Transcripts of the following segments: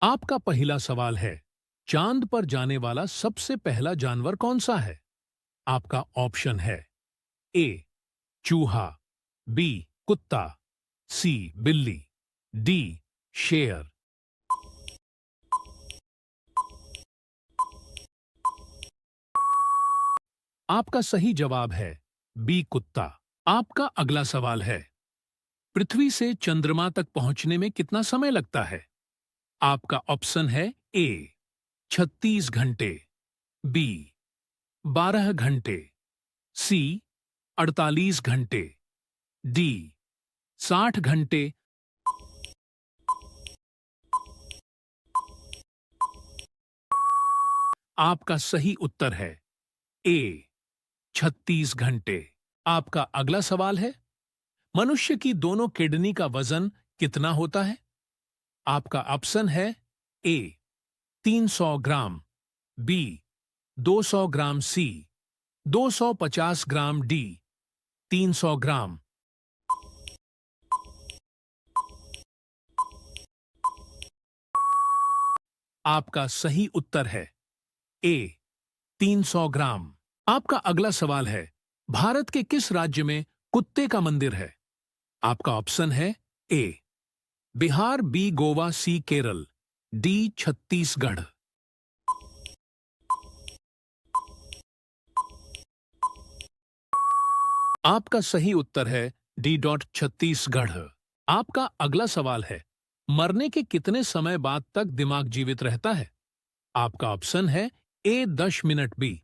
आपका पहला सवाल है, चांद पर जाने वाला सबसे पहला जानवर कौन सा है? आपका ऑप्शन है ए चूहा, बी कुत्ता, सी बिल्ली, डी शेर। आपका सही जवाब है बी कुत्ता। आपका अगला सवाल है, पृथ्वी से चंद्रमा तक पहुंचने में कितना समय लगता है? आपका ऑप्शन है ए 36 घंटे, बी 12 घंटे, सी 48 घंटे, डी 60 घंटे। आपका सही उत्तर है ए 36 घंटे। आपका अगला सवाल है, मनुष्य की दोनों किडनी का वजन कितना होता है? आपका ऑप्शन है ए 300 ग्राम, बी 200 ग्राम, सी 250 ग्राम, डी 300 ग्राम। आपका सही उत्तर है ए 300 ग्राम। आपका अगला सवाल है, भारत के किस राज्य में कुत्ते का मंदिर है? आपका ऑप्शन है ए बिहार, बी गोवा, सी केरल, डी छत्तीसगढ़। आपका सही उत्तर है डी डॉट छत्तीसगढ़। आपका अगला सवाल है, मरने के कितने समय बाद तक दिमाग जीवित रहता है? आपका ऑप्शन है ए 10 मिनट, बी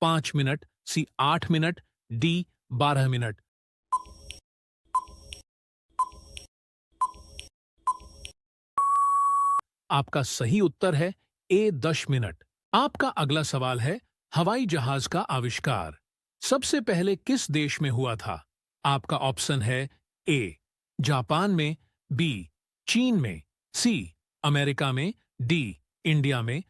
5 मिनट, सी 8 मिनट, डी 12 मिनट। आपका सही उत्तर है ए 10 मिनट। आपका अगला सवाल है, हवाई जहाज का आविष्कार सबसे पहले किस देश में हुआ था? आपका ऑप्शन है ए जापान में, बी चीन में, सी अमेरिका में, डी इंडिया में।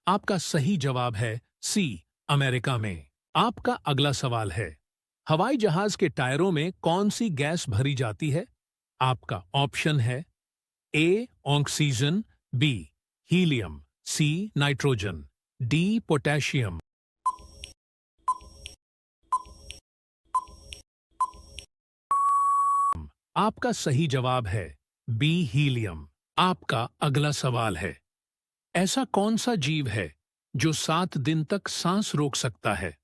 आपका सही जवाब है सी अमेरिका में। आपका अगला सवाल है, हवाई जहाज के टायरों में कौन सी गैस भरी जाती है? आपका ऑप्शन है A oxygen, B helium, C nitrogen, D potassium. आपका सही जवाब है बी हीलियम। आपका अगला सवाल है, ऐसा कौन सा जीव है जो 7 दिन तक सांस रोक सकता है?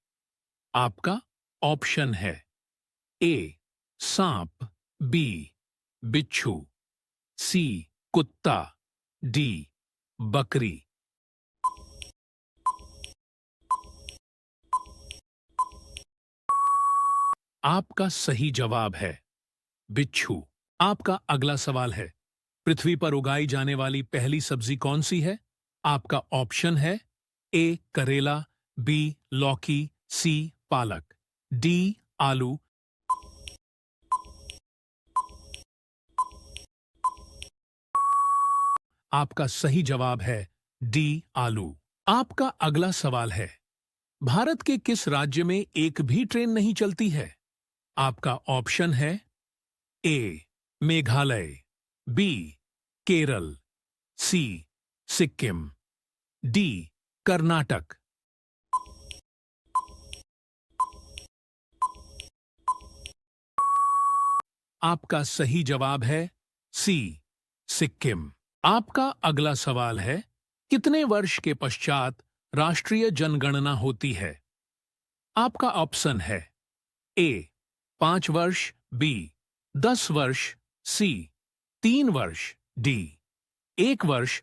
आपका ऑप्शन है ए सांप, बी बिच्छू, सी कुत्ता, डी बकरी। आपका सही जवाब है बिच्छू। आपका अगला सवाल है, पृथ्वी पर उगाई जाने वाली पहली सब्जी कौन सी है? आपका ऑप्शन है ए करेला, बी लौकी, सी पालक, डी आलू। आपका सही जवाब है डी आलू। आपका अगला सवाल है, भारत के किस राज्य में एक भी ट्रेन नहीं चलती है? आपका ऑप्शन है ए मेघालय, बी केरल, सी सिक्किम, डी कर्नाटक। आपका सही जवाब है सी सिक्किम। आपका अगला सवाल है, कितने वर्ष के पश्चात राष्ट्रीय जनगणना होती है? आपका ऑप्शन है ए 5 वर्ष, बी 10 वर्ष, सी 3 वर्ष, डी 1 वर्ष।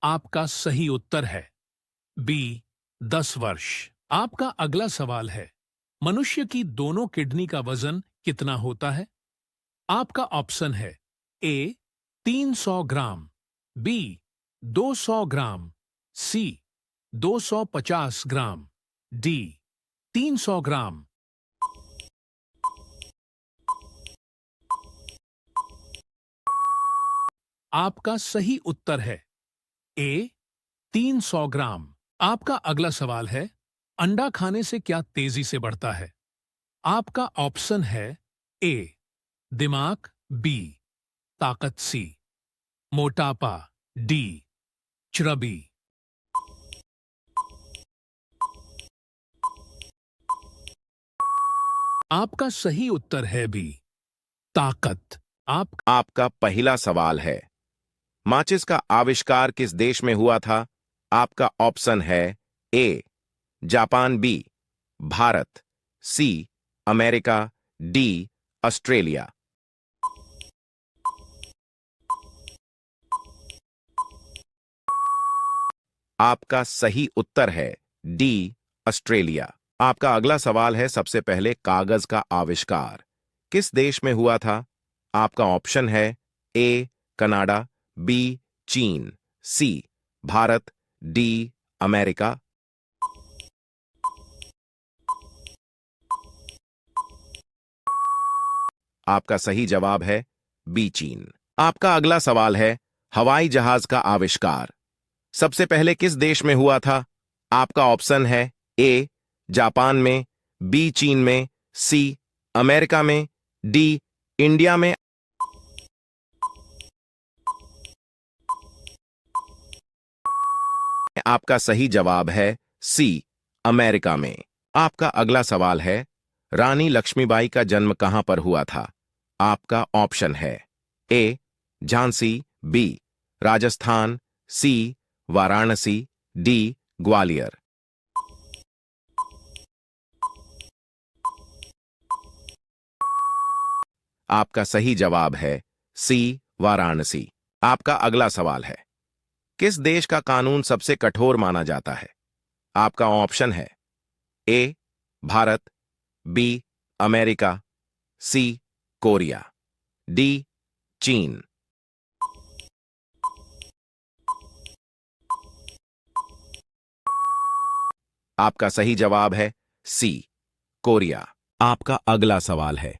आपका सही उत्तर है बी 10 वर्ष। आपका अगला सवाल है, मनुष्य की दोनों किडनी का वजन कितना होता है? आपका ऑप्शन है ए 300 ग्राम, बी 200 ग्राम, सी 250 ग्राम, डी 300 ग्राम। आपका सही उत्तर है ए 300 ग्राम। आपका अगला सवाल है, अंडा खाने से क्या तेजी से बढ़ता है? आपका ऑप्शन है ए दिमाग, बी ताकत, सी मोटापा, डी चर्बी। आपका सही उत्तर है बी ताकत। आप आपका पहला सवाल है, माचिस का आविष्कार किस देश में हुआ था? आपका ऑप्शन है A Japan, B Bharat, C America, D Australia. आपका सही उत्तर है डी ऑस्ट्रेलिया। आपका अगला सवाल है, सबसे पहले कागज का आविष्कार किस देश में हुआ था? आपका ऑप्शन है ए कनाडा, बी चीन, सी भारत, डी अमेरिका। आपका सही जवाब है बी चीन। आपका अगला सवाल है, हवाई जहाज का आविष्कार सबसे पहले किस देश में हुआ था? आपका ऑप्शन है ए जापान में, बी चीन में, सी अमेरिका में, डी इंडिया में। आपका सही जवाब है सी अमेरिका में। आपका अगला सवाल है, रानी लक्ष्मीबाई का जन्म कहां पर हुआ था? आपका ऑप्शन है ए झांसी, बी राजस्थान, सी वाराणसी, डी ग्वालियर। आपका सही जवाब है सी वाराणसी। आपका अगला सवाल है, किस देश का कानून सबसे कठोर माना जाता है? आपका ऑप्शन है A Bharat, B America, C Korea, D चीन। आपका सही जवाब है सी कोरिया। आपका अगला सवाल है,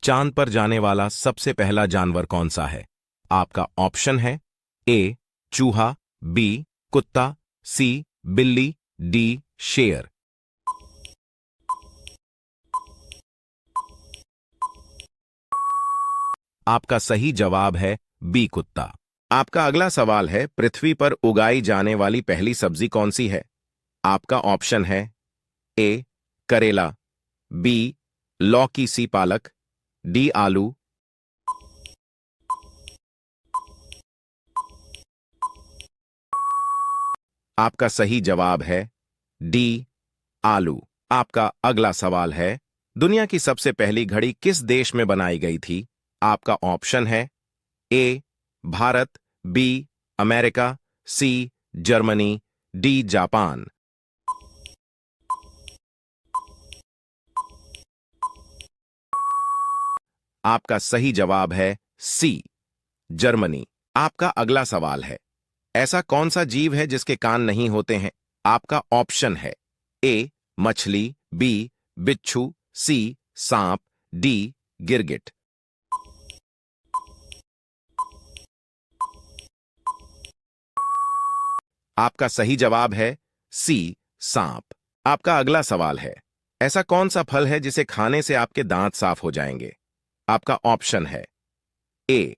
चांद पर जाने वाला सबसे पहला जानवर कौन सा है? आपका ऑप्शन है ए चूहा, बी कुत्ता, सी बिल्ली, डी शेर। आपका सही जवाब है बी कुत्ता। आपका अगला सवाल है, पृथ्वी पर उगाई जाने वाली पहली सब्जी कौन सी है? आपका ऑप्शन है ए करेला, बी लौकी सी पालक, डी आलू। आपका सही जवाब है डी आलू। आपका अगला सवाल है, दुनिया की सबसे पहली घड़ी किस देश में बनाई गई थी? आपका ऑप्शन है A Bharat, B America, C Germany, D Japan. आपका सही जवाब है सी जर्मनी। आपका अगला सवाल है, ऐसा कौन सा जीव है जिसके कान नहीं होते हैं? आपका ऑप्शन है ए मछली, बी बिच्छू, सी सांप, डी गिरगिट। आपका सही जवाब है सी सांप। आपका अगला सवाल है, ऐसा कौन सा फल है जिसे खाने से आपके दांत साफ हो जाएंगे? आपका ऑप्शन है ए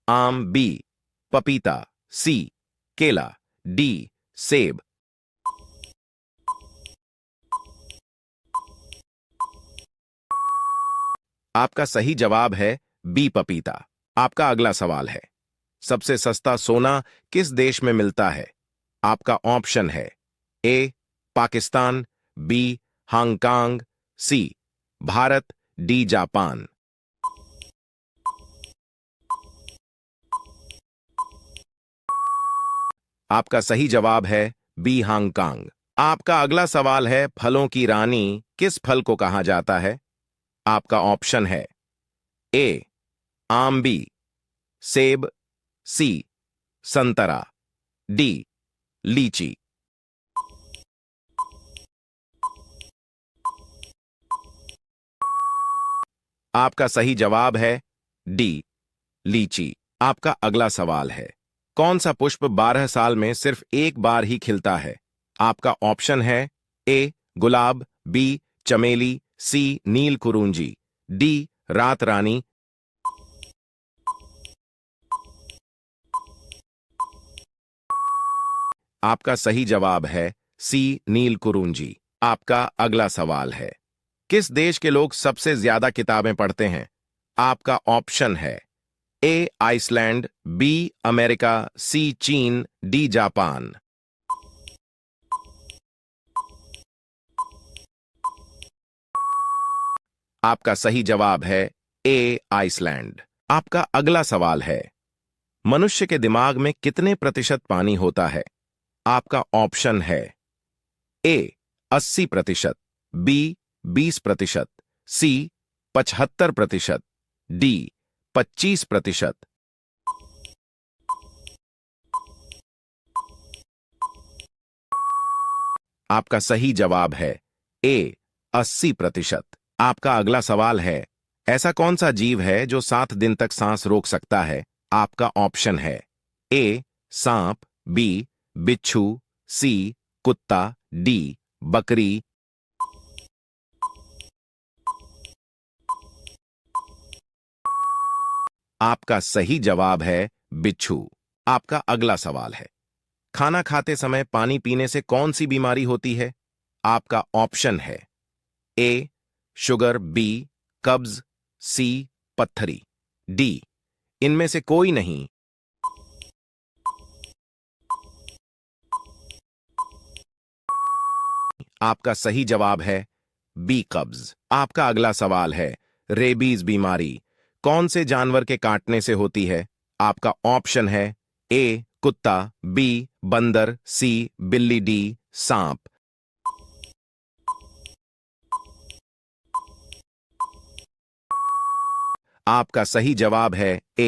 आम, बी पपीता, सी केला, डी सेब। आपका सही जवाब है बी पपीता। आपका अगला सवाल है, सबसे सस्ता सोना किस देश में मिलता है? आपका ऑप्शन है ए पाकिस्तान, बी हांगकांग, सी भारत, डी जापान। आपका सही जवाब है बी हांगकांग। आपका अगला सवाल है, फलों की रानी किस फल को कहा जाता है? आपका ऑप्शन है ए आम, बी सेब, सी संतरा, डी लीची। आपका सही जवाब है डी लीची। आपका अगला सवाल है, कौन सा पुष्प 12 साल में सिर्फ एक बार ही खिलता है? आपका ऑप्शन है ए गुलाब, बी चमेली, सी नील कुरुंजी, डी रात रानी। आपका सही जवाब है सी नील कुरुंजी। आपका अगला सवाल है, किस देश के लोग सबसे ज्यादा किताबें पढ़ते हैं? आपका ऑप्शन है ए आइसलैंड, बी अमेरिका, सी चीन, डी जापान। आपका सही जवाब है ए आइसलैंड। आपका अगला सवाल है, मनुष्य के दिमाग में कितने प्रतिशत पानी होता है? आपका ऑप्शन है ए 80%, बी 20%, सी 75%, डी 25%। आपका सही जवाब है ए 80%। आपका अगला सवाल है, ऐसा कौन सा जीव है जो 7 दिन तक सांस रोक सकता है? आपका ऑप्शन है ए सांप, बी बिच्छू, सी कुत्ता, डी बकरी। आपका सही जवाब है बिच्छू। आपका अगला सवाल है, खाना खाते समय पानी पीने से कौन सी बीमारी होती है? आपका ऑप्शन है ए शुगर, बी कब्ज, सी पत्थरी, डी इनमें से कोई नहीं। आपका सही जवाब है बी कब्ज। आपका अगला सवाल है, रेबीज बीमारी कौन से जानवर के काटने से होती है? आपका ऑप्शन है ए कुत्ता, बी बंदर, सी बिल्ली, डी सांप। आपका सही जवाब है ए